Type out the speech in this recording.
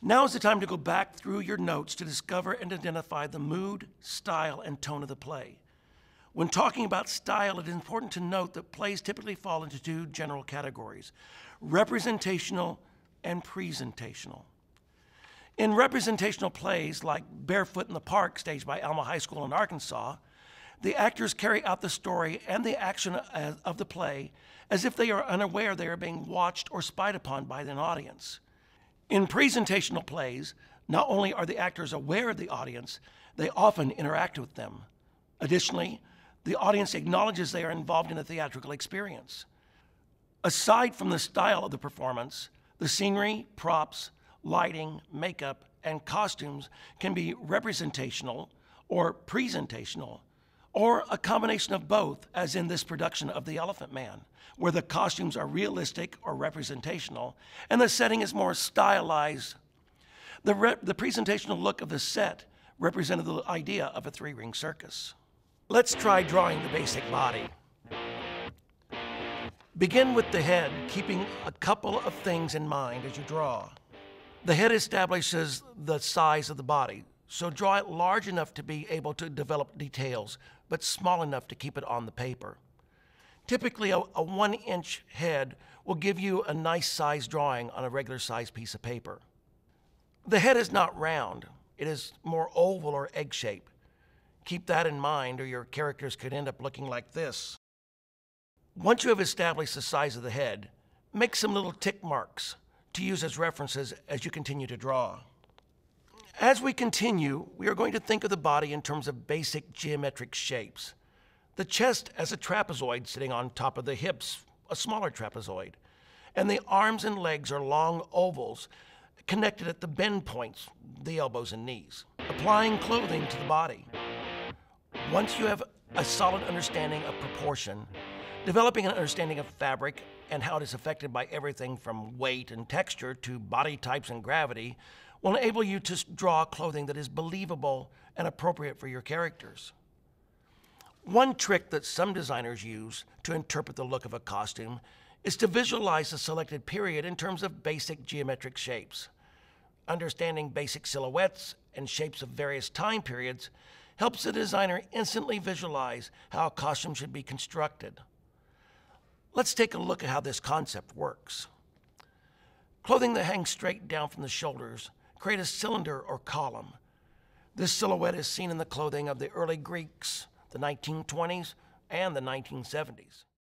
Now is the time to go back through your notes to discover and identify the mood, style, and tone of the play. When talking about style, it is important to note that plays typically fall into two general categories: representational and presentational. In representational plays like Barefoot in the Park, staged by Alma High School in Arkansas, the actors carry out the story and the action of the play as if they are unaware they are being watched or spied upon by an audience. In presentational plays, not only are the actors aware of the audience, they often interact with them. Additionally, the audience acknowledges they are involved in a theatrical experience. Aside from the style of the performance, the scenery, props, lighting, makeup, and costumes can be representational or presentational, or a combination of both, as in this production of The Elephant Man, where the costumes are realistic or representational, and the setting is more stylized. The presentational look of the set represented the idea of a three-ring circus. Let's try drawing the basic body. Begin with the head, keeping a couple of things in mind as you draw. The head establishes the size of the body, so draw it large enough to be able to develop details, but small enough to keep it on the paper. Typically, a 1-inch head will give you a nice size drawing on a regular size piece of paper. The head is not round. It is more oval or egg-shaped. Keep that in mind, or your characters could end up looking like this. Once you have established the size of the head, make some little tick marks to use as references as you continue to draw. As we continue, we are going to think of the body in terms of basic geometric shapes. The chest as a trapezoid sitting on top of the hips, a smaller trapezoid, and the arms and legs are long ovals connected at the bend points, the elbows and knees. Applying clothing to the body. Once you have a solid understanding of proportion, developing an understanding of fabric and how it is affected by everything from weight and texture to body types and gravity will enable you to draw clothing that is believable and appropriate for your characters. One trick that some designers use to interpret the look of a costume is to visualize a selected period in terms of basic geometric shapes. Understanding basic silhouettes and shapes of various time periods helps the designer instantly visualize how a costume should be constructed. Let's take a look at how this concept works. Clothing that hangs straight down from the shoulders create a cylinder or column. This silhouette is seen in the clothing of the early Greeks, the 1920s, and the 1970s.